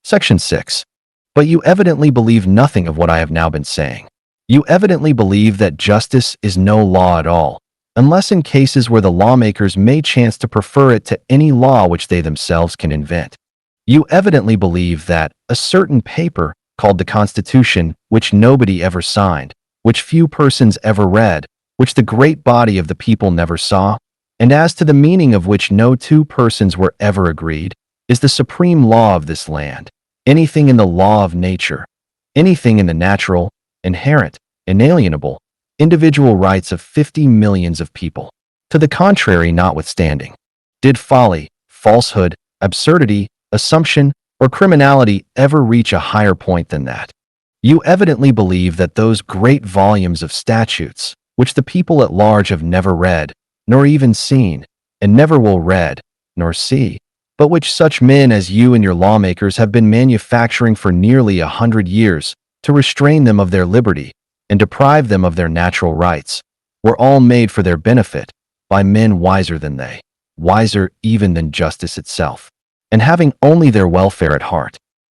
Section 6. But you evidently believe nothing of what I have now been saying. You evidently believe that justice is no law at all, unless in cases where the lawmakers may chance to prefer it to any law which they themselves can invent. You evidently believe that a certain paper, called the Constitution, which nobody ever signed, which few persons ever read, which the great body of the people never saw, and as to the meaning of which no two persons were ever agreed, is the supreme law of this land. Anything in the law of nature, anything in the natural, inherent, inalienable, individual rights of 50 millions of people. To the contrary notwithstanding, did folly, falsehood, absurdity, assumption, or criminality ever reach a higher point than that? You evidently believe that those great volumes of statutes, which the people at large have never read, nor even seen, and never will read, nor see, but which such men as you and your lawmakers have been manufacturing for nearly 100 years to restrain them of their liberty and deprive them of their natural rights, were all made for their benefit by men wiser than they, wiser even than justice itself, and having only their welfare at heart.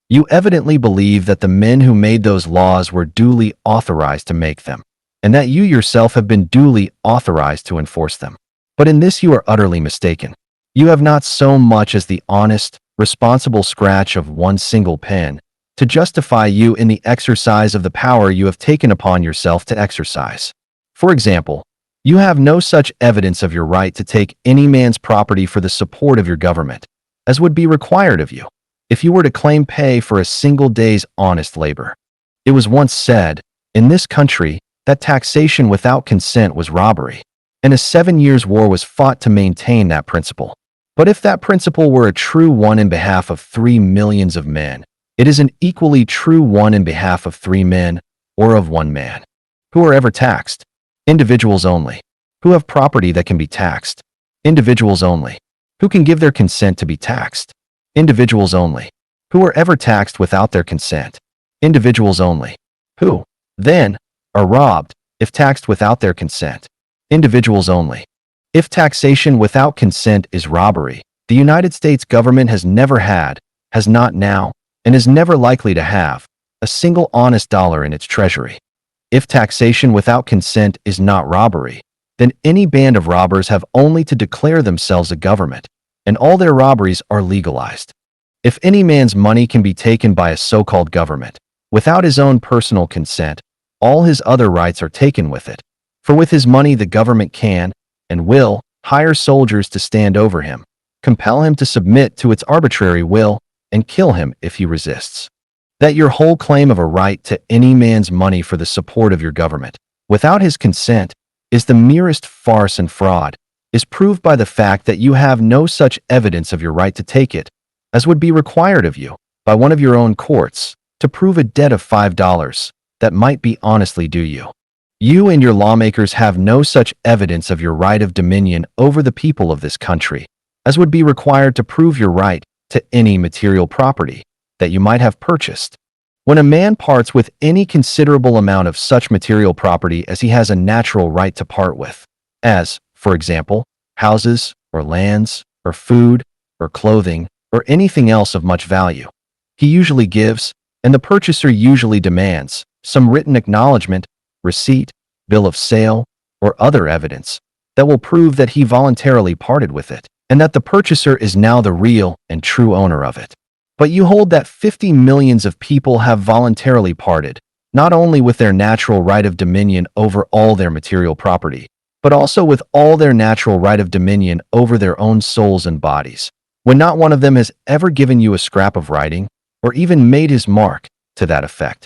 You evidently believe that the men who made those laws were duly authorized to make them, and that you yourself have been duly authorized to enforce them. But in this you are utterly mistaken. You have not so much as the honest, responsible scratch of one single pen to justify you in the exercise of the power you have taken upon yourself to exercise. For example, you have no such evidence of your right to take any man's property for the support of your government, as would be required of you if you were to claim pay for a single day's honest labor. It was once said, in this country, that taxation without consent was robbery, and a 7 years' war was fought to maintain that principle. But if that principle were a true one in behalf of 3 millions of men, it is an equally true one in behalf of 3 men, or of 1 man. Who are ever taxed? Individuals only. Who have property that can be taxed? Individuals only. Who can give their consent to be taxed? Individuals only. Who are ever taxed without their consent? Individuals only. Who, then, are robbed, if taxed without their consent? Individuals only. If taxation without consent is robbery, the United States government has never had, has not now, and is never likely to have, a single honest dollar in its treasury. If taxation without consent is not robbery, then any band of robbers have only to declare themselves a government, and all their robberies are legalized. If any man's money can be taken by a so-called government, without his own personal consent, all his other rights are taken with it, for with his money the government can, and will, hire soldiers to stand over him, compel him to submit to its arbitrary will, and kill him if he resists. That your whole claim of a right to any man's money for the support of your government, without his consent, is the merest farce and fraud, is proved by the fact that you have no such evidence of your right to take it, as would be required of you, by one of your own courts, to prove a debt of $5 that might be honestly due you. You and your lawmakers have no such evidence of your right of dominion over the people of this country, as would be required to prove your right to any material property that you might have purchased. When a man parts with any considerable amount of such material property as he has a natural right to part with, as, for example, houses, or lands, or food, or clothing, or anything else of much value, he usually gives, and the purchaser usually demands, some written acknowledgment, receipt, bill of sale, or other evidence that will prove that he voluntarily parted with it, and that the purchaser is now the real and true owner of it. But you hold that 50 millions of people have voluntarily parted, not only with their natural right of dominion over all their material property, but also with all their natural right of dominion over their own souls and bodies, when not one of them has ever given you a scrap of writing, or even made his mark to that effect.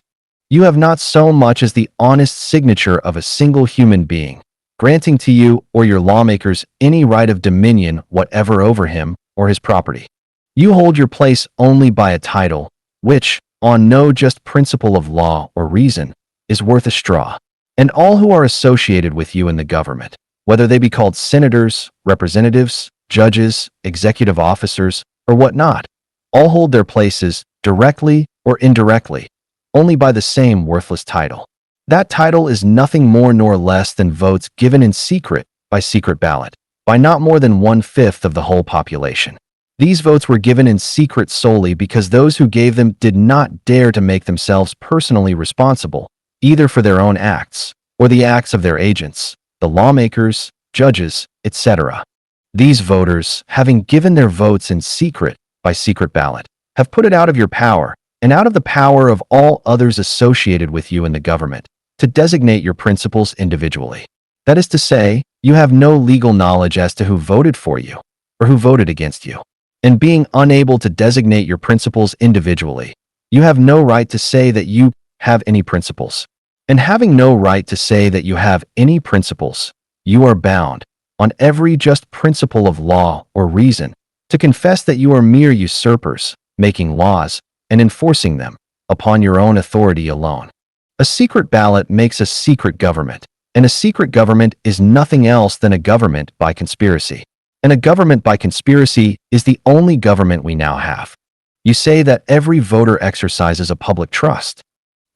You have not so much as the honest signature of a single human being, granting to you or your lawmakers any right of dominion whatever over him or his property. You hold your place only by a title, which, on no just principle of law or reason, is worth a straw. And all who are associated with you in the government, whether they be called senators, representatives, judges, executive officers, or whatnot, all hold their places, directly or indirectly, only by the same worthless title. That title is nothing more nor less than votes given in secret by secret ballot, by not more than 1/5 of the whole population. These votes were given in secret solely because those who gave them did not dare to make themselves personally responsible, either for their own acts or the acts of their agents, the lawmakers, judges, etc. These voters, having given their votes in secret by secret ballot, have put it out of your power and out of the power of all others associated with you in the government to designate your principals individually. That is to say, you have no legal knowledge as to who voted for you or who voted against you. And being unable to designate your principals individually, you have no right to say that you have any principles. And having no right to say that you have any principles, you are bound, on every just principle of law or reason, to confess that you are mere usurpers, making laws and enforcing them upon your own authority alone. A secret ballot makes a secret government, and a secret government is nothing else than a government by conspiracy. And a government by conspiracy is the only government we now have. You say that every voter exercises a public trust.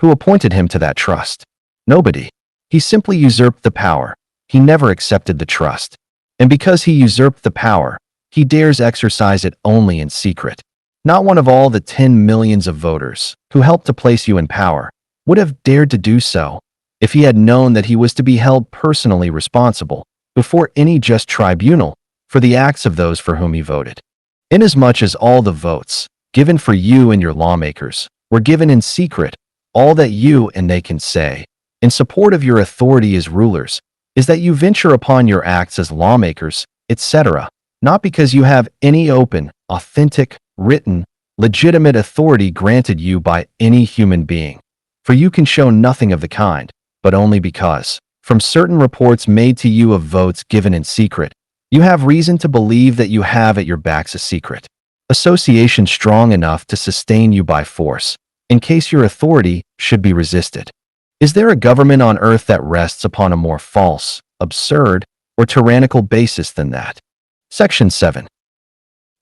Who appointed him to that trust? Nobody. He simply usurped the power. He never accepted the trust. And because he usurped the power, he dares exercise it only in secret. Not one of all the 10 millions of voters who helped to place you in power would have dared to do so if he had known that he was to be held personally responsible before any just tribunal for the acts of those for whom he voted. Inasmuch as all the votes given for you and your lawmakers were given in secret, all that you and they can say in support of your authority as rulers is that you venture upon your acts as lawmakers, etc., not because you have any open, authentic, written, legitimate authority granted you by any human being. For you can show nothing of the kind, but only because, from certain reports made to you of votes given in secret, you have reason to believe that you have at your backs a secret association strong enough to sustain you by force, in case your authority should be resisted. Is there a government on earth that rests upon a more false, absurd, or tyrannical basis than that? Section 7.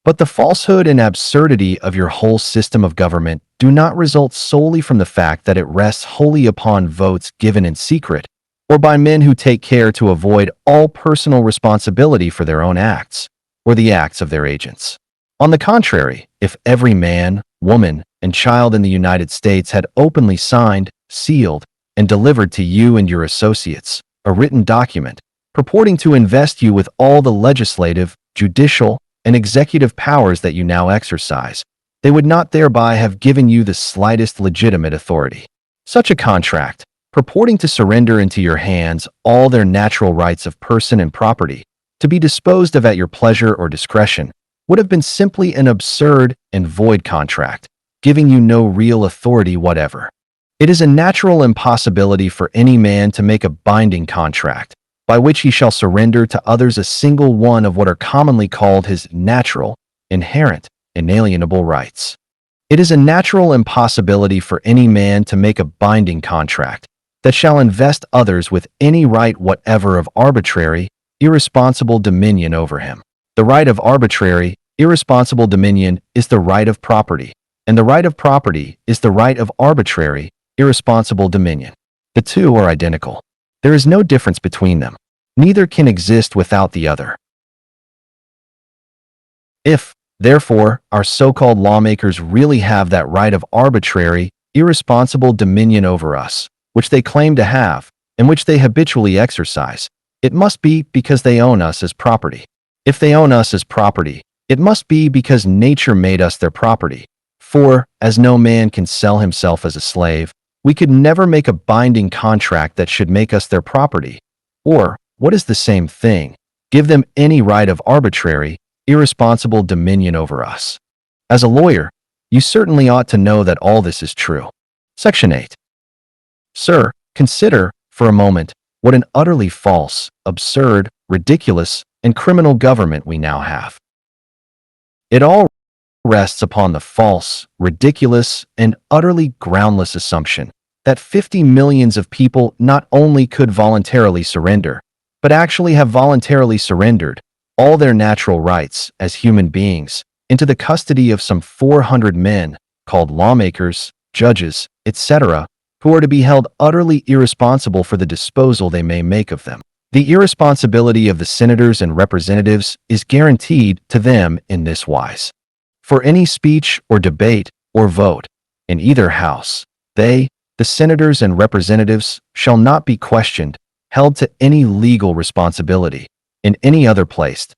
But the falsehood and absurdity of your whole system of government do not result solely from the fact that it rests wholly upon votes given in secret, or by men who take care to avoid all personal responsibility for their own acts, or the acts of their agents. On the contrary, if every man, woman, and child in the United States had openly signed, sealed, and delivered to you and your associates a written document purporting to invest you with all the legislative, judicial, and executive powers that you now exercise, they would not thereby have given you the slightest legitimate authority. Such a contract, purporting to surrender into your hands all their natural rights of person and property, to be disposed of at your pleasure or discretion, would have been simply an absurd and void contract, giving you no real authority whatever. It is a natural impossibility for any man to make a binding contract, by which he shall surrender to others a single one of what are commonly called his natural, inherent, inalienable rights. It is a natural impossibility for any man to make a binding contract that shall invest others with any right whatever of arbitrary, irresponsible dominion over him. The right of arbitrary, irresponsible dominion is the right of property, and the right of property is the right of arbitrary, irresponsible dominion. The two are identical. There is no difference between them. Neither can exist without the other. If, therefore, our so-called lawmakers really have that right of arbitrary, irresponsible dominion over us, which they claim to have, and which they habitually exercise, it must be because they own us as property. If they own us as property, it must be because nature made us their property. For, as no man can sell himself as a slave, we could never make a binding contract that should make us their property, or, what is the same thing, give them any right of arbitrary, irresponsible dominion over us. As a lawyer, you certainly ought to know that all this is true. Section 8. Sir, consider, for a moment, what an utterly false, absurd, ridiculous, and criminal government we now have. It all rests upon the false, ridiculous, and utterly groundless assumption that 50 millions of people not only could voluntarily surrender, but actually have voluntarily surrendered all their natural rights as human beings into the custody of some 400 men, called lawmakers, judges, etc., who are to be held utterly irresponsible for the disposal they may make of them. The irresponsibility of the senators and representatives is guaranteed to them in this wise. For any speech or debate or vote in either house, they, the senators and representatives, shall not be questioned, held to any legal responsibility in any other place.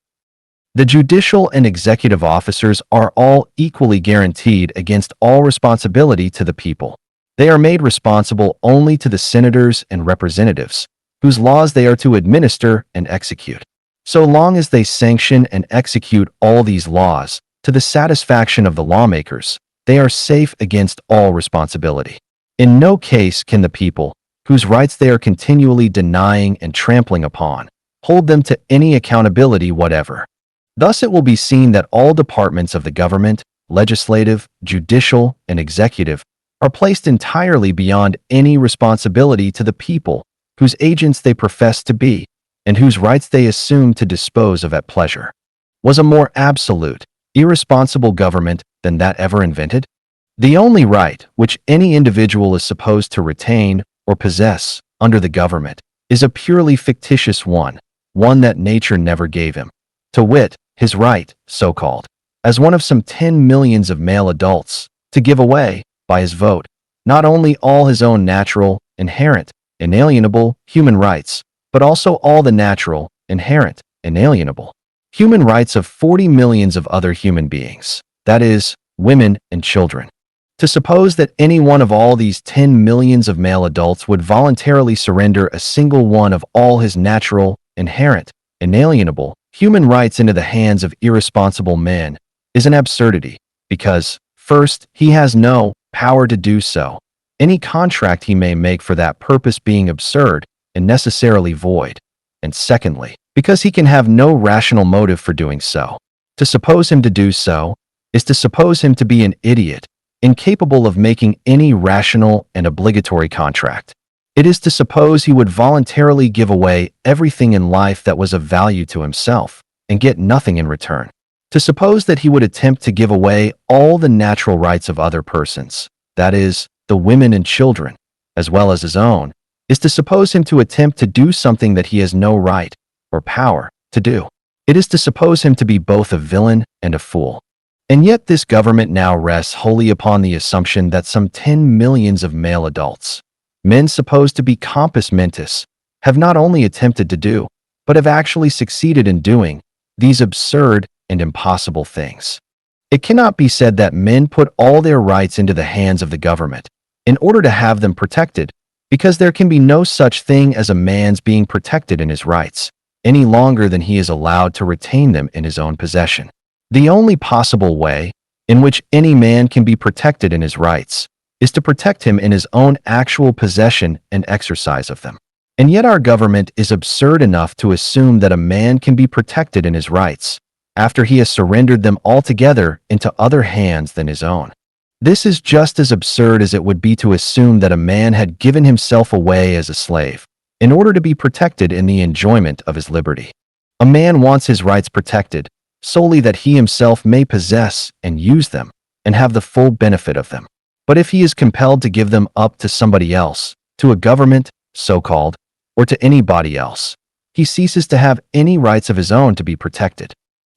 The judicial and executive officers are all equally guaranteed against all responsibility to the people. They are made responsible only to the senators and representatives, whose laws they are to administer and execute. So long as they sanction and execute all these laws to the satisfaction of the lawmakers, they are safe against all responsibility. In no case can the people, whose rights they are continually denying and trampling upon, hold them to any accountability whatever. Thus it will be seen that all departments of the government, legislative, judicial, and executive, are placed entirely beyond any responsibility to the people, whose agents they profess to be, and whose rights they assume to dispose of at pleasure. Was a more absolute, irresponsible government than that ever invented? The only right which any individual is supposed to retain or possess under the government is a purely fictitious one that nature never gave him, to wit, his right, so-called, as one of some 10 millions of male adults, to give away, by his vote, not only all his own natural, inherent, inalienable human rights, but also all the natural, inherent, inalienable human rights of 40 millions of other human beings, that is, women and children. To suppose that any one of all these 10 millions of male adults would voluntarily surrender a single one of all his natural, inherent, inalienable human rights into the hands of irresponsible men is an absurdity, because, first, he has no power to do so, any contract he may make for that purpose being absurd and necessarily void, and secondly, because he can have no rational motive for doing so. To suppose him to do so is to suppose him to be an idiot, incapable of making any rational and obligatory contract. It is to suppose he would voluntarily give away everything in life that was of value to himself and get nothing in return. To suppose that he would attempt to give away all the natural rights of other persons, that is, the women and children, as well as his own, is to suppose him to attempt to do something that he has no right or power to do. It is to suppose him to be both a villain and a fool. And yet this government now rests wholly upon the assumption that some 10 millions of male adults, men supposed to be compos mentis, have not only attempted to do, but have actually succeeded in doing, these absurd and impossible things. It cannot be said that men put all their rights into the hands of the government in order to have them protected, because there can be no such thing as a man's being protected in his rights, any longer than he is allowed to retain them in his own possession. The only possible way in which any man can be protected in his rights is to protect him in his own actual possession and exercise of them. And yet our government is absurd enough to assume that a man can be protected in his rights after he has surrendered them altogether into other hands than his own. This is just as absurd as it would be to assume that a man had given himself away as a slave in order to be protected in the enjoyment of his liberty. A man wants his rights protected solely that he himself may possess and use them and have the full benefit of them. But if he is compelled to give them up to somebody else, to a government, so-called, or to anybody else, he ceases to have any rights of his own to be protected.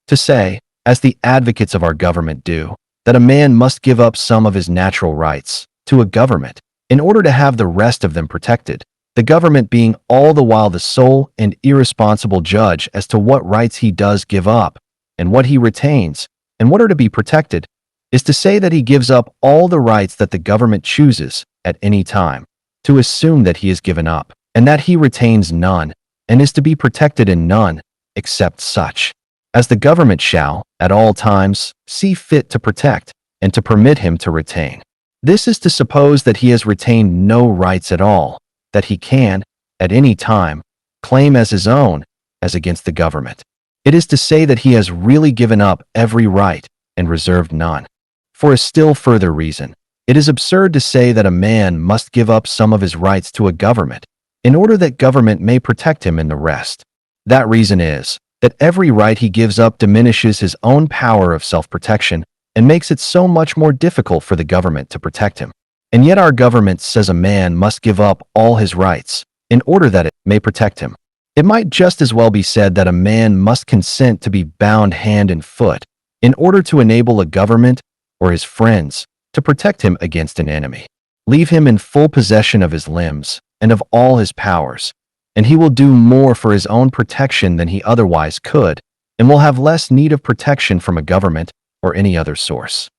To say, as the advocates of our government do, that a man must give up some of his natural rights to a government in order to have the rest of them protected, the government being all the while the sole and irresponsible judge as to what rights he does give up and what he retains and what are to be protected, is to say that he gives up all the rights that the government chooses at any time, to assume that he has given up, and that he retains none, and is to be protected in none, except such as the government shall, at all times, see fit to protect, and to permit him to retain. This is to suppose that he has retained no rights at all, that he can, at any time, claim as his own, as against the government. It is to say that he has really given up every right, and reserved none. For a still further reason, it is absurd to say that a man must give up some of his rights to a government, in order that government may protect him in the rest. That reason is, that every right he gives up diminishes his own power of self-protection, and makes it so much more difficult for the government to protect him. And yet our government says a man must give up all his rights, in order that it may protect him. It might just as well be said that a man must consent to be bound hand and foot in order to enable a government or his friends to protect him against an enemy. Leave him in full possession of his limbs and of all his powers, and he will do more for his own protection than he otherwise could, and will have less need of protection from a government or any other source.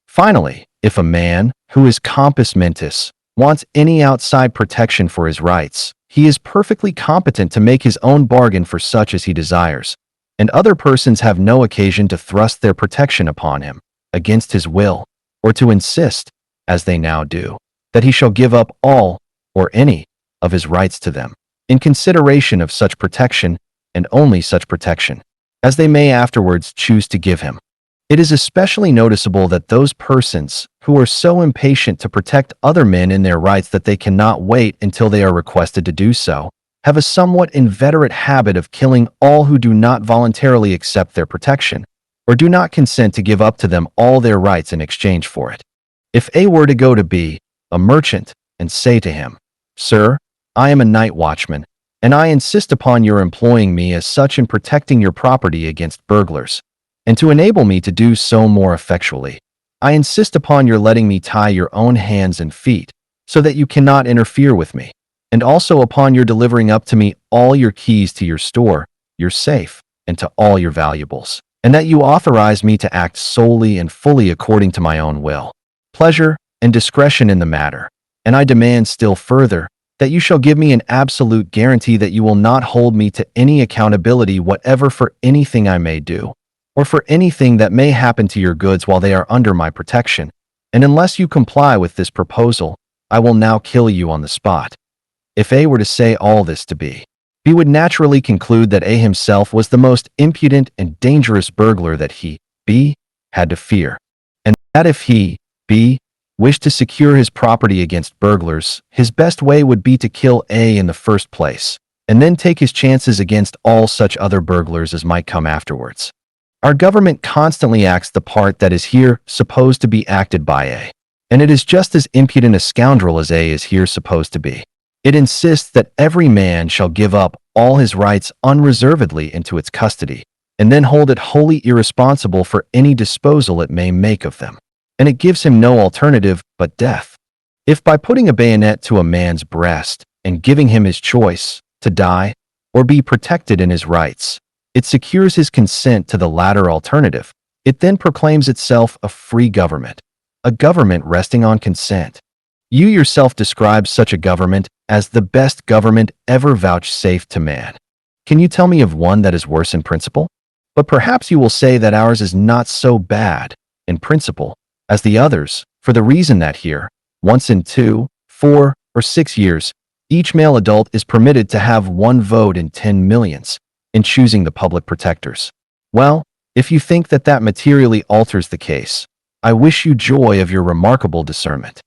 Finally, if a man, who is compos mentis, wants any outside protection for his rights, he is perfectly competent to make his own bargain for such as he desires, and other persons have no occasion to thrust their protection upon him, against his will, or to insist, as they now do, that he shall give up all, or any, of his rights to them, in consideration of such protection, and only such protection, as they may afterwards choose to give him. It is especially noticeable that those persons who are so impatient to protect other men in their rights that they cannot wait until they are requested to do so, have a somewhat inveterate habit of killing all who do not voluntarily accept their protection, or do not consent to give up to them all their rights in exchange for it. If A were to go to B, a merchant, and say to him, "Sir, I am a night watchman, and I insist upon your employing me as such in protecting your property against burglars, and to enable me to do so more effectually, I insist upon your letting me tie your own hands and feet, so that you cannot interfere with me, and also upon your delivering up to me all your keys to your store, your safe, and to all your valuables, and that you authorize me to act solely and fully according to my own will, pleasure, and discretion in the matter. And I demand still further, that you shall give me an absolute guarantee that you will not hold me to any accountability whatever for anything I may do, or for anything that may happen to your goods while they are under my protection, and unless you comply with this proposal, I will now kill you on the spot." If A were to say all this to B, B would naturally conclude that A himself was the most impudent and dangerous burglar that he, B, had to fear, and that if he, B, wished to secure his property against burglars, his best way would be to kill A in the first place, and then take his chances against all such other burglars as might come afterwards. Our government constantly acts the part that is here supposed to be acted by A, and it is just as impudent a scoundrel as A is here supposed to be. It insists that every man shall give up all his rights unreservedly into its custody, and then hold it wholly irresponsible for any disposal it may make of them. And it gives him no alternative but death. If by putting a bayonet to a man's breast and giving him his choice to die or be protected in his rights, it secures his consent to the latter alternative, it then proclaims itself a free government, a government resting on consent. You yourself describe such a government as the best government ever vouchsafed to man. Can you tell me of one that is worse in principle? But perhaps you will say that ours is not so bad, in principle, as the others, for the reason that here, once in 2, 4, or 6 years, each male adult is permitted to have 1 vote in 10 millions in choosing the public protectors. Well, if you think that that materially alters the case, I wish you joy of your remarkable discernment.